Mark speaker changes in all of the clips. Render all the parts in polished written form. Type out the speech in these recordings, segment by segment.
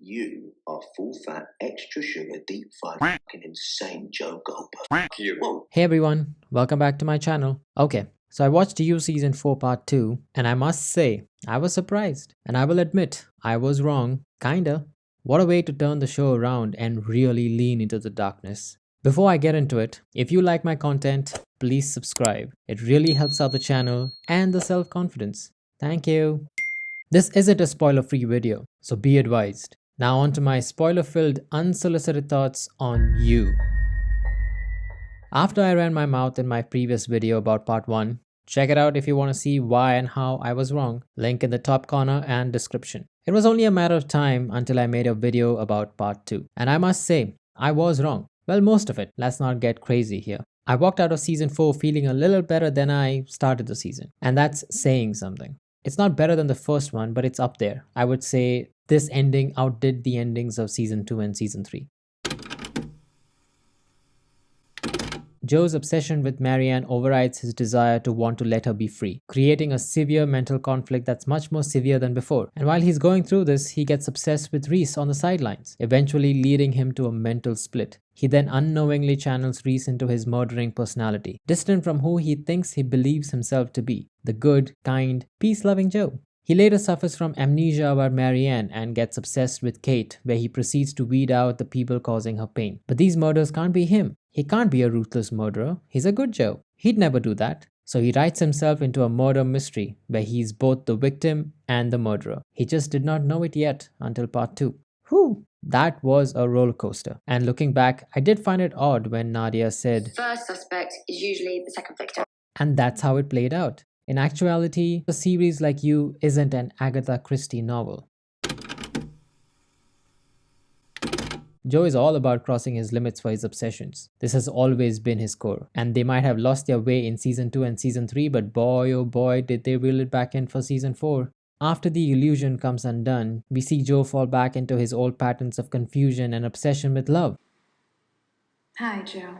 Speaker 1: You are full fat, extra sugar, deep fried, fucking insane Joe Goldberg. You. Whoa.
Speaker 2: Hey everyone, welcome back to my channel. Okay, so I watched You Season 4 Part 2 and I must say, I was surprised. And I will admit, I was wrong, kinda. What a way to turn the show around and really lean into the darkness. Before I get into it, if you like my content, please subscribe. It really helps out the channel and the self-confidence. Thank you. This isn't a spoiler-free video, so be advised. Now on to my spoiler-filled, unsolicited thoughts on You. After I ran my mouth in my previous video about part 1, check it out if you want to see why and how I was wrong, link in the top corner and description. It was only a matter of time until I made a video about part 2. And I must say, I was wrong. Well, most of it. Let's not get crazy here. I walked out of season 4 feeling a little better than I started the season. And that's saying something. It's not better than the first one, but it's up there. I would say this ending outdid the endings of season 2 and season 3. Joe's obsession with Marianne overrides his desire to want to let her be free, creating a severe mental conflict that's much more severe than before. And while he's going through this, he gets obsessed with Reese on the sidelines, eventually leading him to a mental split. He then unknowingly channels Reese into his murdering personality, distant from who he thinks he believes himself to be, the good, kind, peace-loving Joe. He later suffers from amnesia about Marianne and gets obsessed with Kate, where he proceeds to weed out the people causing her pain. But these murders can't be him. He can't be a ruthless murderer. He's a good Joe. He'd never do that. So he writes himself into a murder mystery where he's both the victim and the murderer. He just did not know it yet until part 2. Whew, that was a roller coaster. And looking back, I did find it odd when Nadia said,
Speaker 3: "First suspect is usually the second victim."
Speaker 2: And that's how it played out. In actuality, a series like You isn't an Agatha Christie novel. Joe is all about crossing his limits for his obsessions. This has always been his core, and they might have lost their way in season 2 and season 3, but boy oh boy did they reel it back in for season 4. After the illusion comes undone, we see Joe fall back into his old patterns of confusion and obsession with love.
Speaker 3: Hi, Joe.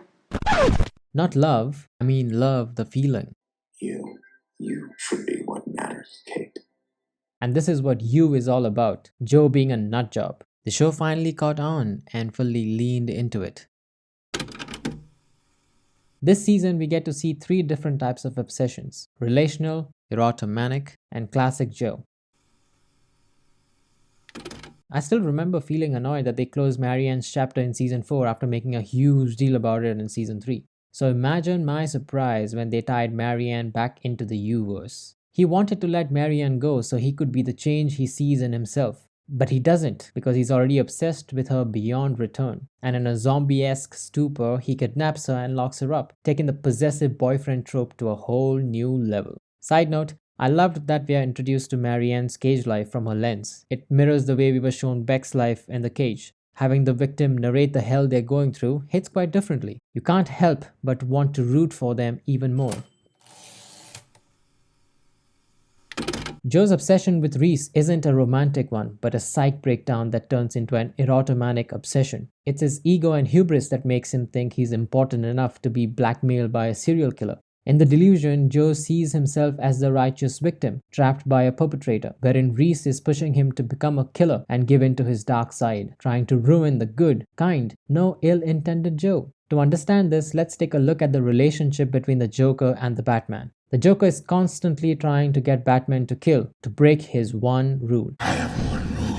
Speaker 2: Not love, I mean love the feeling.
Speaker 1: You should be what matters, Kate.
Speaker 2: And this is what You is all about, Joe being a nutjob. The show finally caught on and fully leaned into it. This season we get to see 3 different types of obsessions: relational, erotomanic, and classic Joe. I still remember feeling annoyed that they closed Marianne's chapter in season 4 after making a huge deal about it in season 3. So imagine my surprise when they tied Marianne back into the You-verse. He wanted to let Marianne go so he could be the change he sees in himself. But he doesn't, because he's already obsessed with her beyond return. And in a zombie-esque stupor, he kidnaps her and locks her up, taking the possessive boyfriend trope to a whole new level. Side note, I loved that we are introduced to Marianne's cage life from her lens. It mirrors the way we were shown Beck's life in the cage. Having the victim narrate the hell they're going through hits quite differently. You can't help but want to root for them even more. Joe's obsession with Reese isn't a romantic one, but a psych breakdown that turns into an erotomanic obsession. It's his ego and hubris that makes him think he's important enough to be blackmailed by a serial killer. In the delusion, Joe sees himself as the righteous victim, trapped by a perpetrator, wherein Reese is pushing him to become a killer and give in to his dark side, trying to ruin the good, kind, no ill-intended Joe. To understand this, let's take a look at the relationship between the Joker and the Batman. The Joker is constantly trying to get Batman to kill, to break his one rule.
Speaker 4: I have one rule.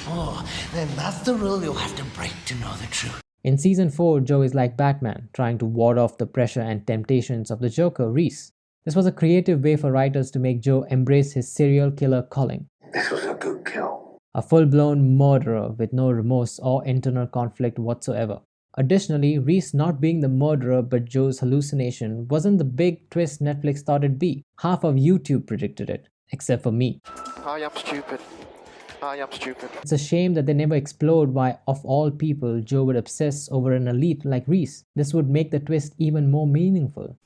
Speaker 4: Oh, then that's the rule you'll have to break to know the truth.
Speaker 2: In season 4, Joe is like Batman, trying to ward off the pressure and temptations of the Joker, Reese. This was a creative way for writers to make Joe embrace his serial killer calling.
Speaker 1: This was a good kill.
Speaker 2: A full-blown murderer with no remorse or internal conflict whatsoever. Additionally, Reese not being the murderer but Joe's hallucination wasn't the big twist Netflix thought it'd be. Half of YouTube predicted it, except for me.
Speaker 5: I am stupid.
Speaker 2: It's a shame that they never explored why, of all people, Joe would obsess over an elite like Reese. This would make the twist even more meaningful.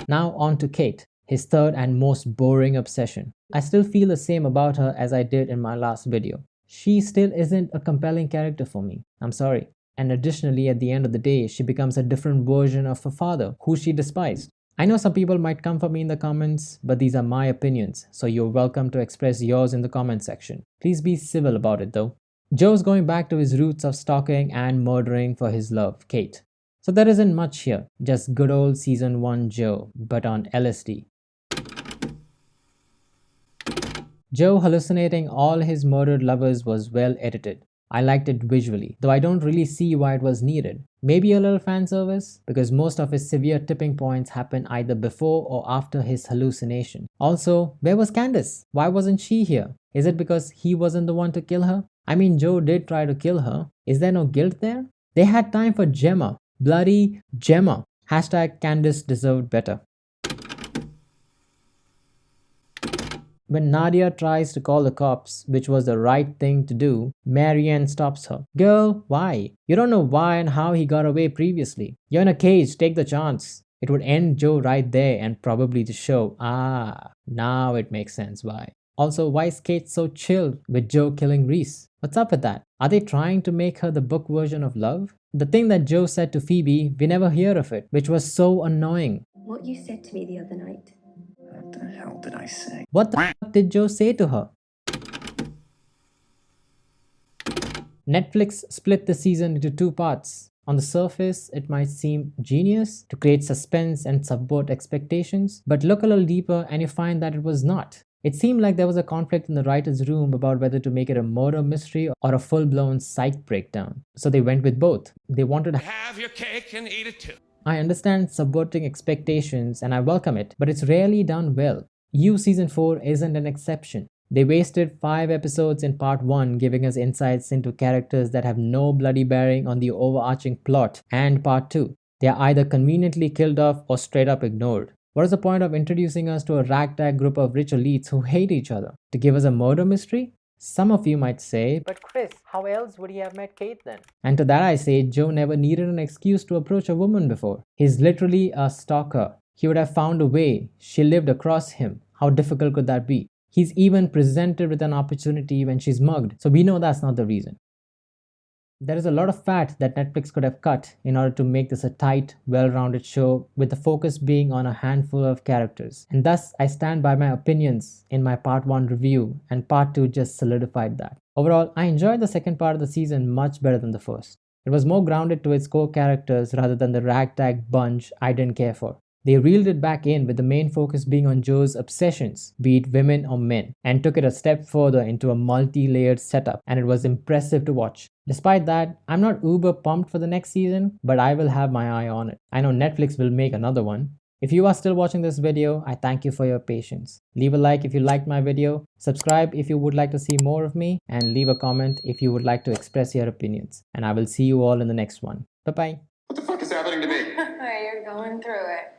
Speaker 2: Now on to Kate, his third and most boring obsession. I still feel the same about her as I did in my last video. She still isn't a compelling character for me. I'm sorry. And additionally, at the end of the day, she becomes a different version of her father, who she despised. I know some people might come for me in the comments, but these are my opinions, so you're welcome to express yours in the comment section. Please be civil about it though. Joe's going back to his roots of stalking and murdering for his love, Kate. So there isn't much here, just good old season 1 Joe, but on LSD. Joe hallucinating all his murdered lovers was well edited. I liked it visually, though I don't really see why it was needed. Maybe a little fan service, because most of his severe tipping points happen either before or after his hallucination. Also, where was Candace? Why wasn't she here? Is it because he wasn't the one to kill her? I mean, Joe did try to kill her. Is there no guilt there? They had time for Gemma. Bloody Gemma. Hashtag Candace deserved better. When Nadia tries to call the cops, which was the right thing to do, Marianne stops her. Girl, why? You don't know why and how he got away previously. You're in a cage, take the chance. It would end Joe right there and probably the show. Now it makes sense why. Also, why is Kate so chill with Joe killing Reese? What's up with that? Are they trying to make her the book version of love? The thing that Joe said to Phoebe, we never hear of it, which was so annoying.
Speaker 5: What you said to me the other night.
Speaker 1: What the hell did I say?
Speaker 2: What the fuck did Joe say to her? Netflix split the season into 2 parts. On the surface, it might seem genius to create suspense and subvert expectations, but look a little deeper and you find that it was not. It seemed like there was a conflict in the writer's room about whether to make it a murder mystery or a full-blown psych breakdown. So they went with both. They wanted to
Speaker 4: Have your cake and eat it too.
Speaker 2: I understand subverting expectations and I welcome it, but it's rarely done well. You Season 4 isn't an exception. They wasted 5 episodes in part 1 giving us insights into characters that have no bloody bearing on the overarching plot, and part 2. They are either conveniently killed off or straight up ignored. What is the point of introducing us to a ragtag group of rich elites who hate each other? To give us a murder mystery? Some of you might say, but Chris, how else would he have met Kate then? And to that I say, Joe never needed an excuse to approach a woman before. He's literally a stalker. He would have found a way. She lived across him. How difficult could that be? He's even presented with an opportunity when she's mugged, so we know that's not the reason. There is a lot of fat that Netflix could have cut in order to make this a tight, well-rounded show, with the focus being on a handful of characters. And thus, I stand by my opinions in my part 1 review, and part 2 just solidified that. Overall, I enjoyed the second part of the season much better than the first. It was more grounded to its core characters rather than the ragtag bunch I didn't care for. They reeled it back in with the main focus being on Joe's obsessions, be it women or men, and took it a step further into a multi-layered setup, and it was impressive to watch. Despite that, I'm not uber pumped for the next season, but I will have my eye on it. I know Netflix will make another one. If you are still watching this video, I thank you for your patience. Leave a like if you liked my video, subscribe if you would like to see more of me, and leave a comment if you would like to express your opinions. And I will see you all in the next one. Bye-bye.
Speaker 6: What the fuck is happening to me?
Speaker 3: You're going through it.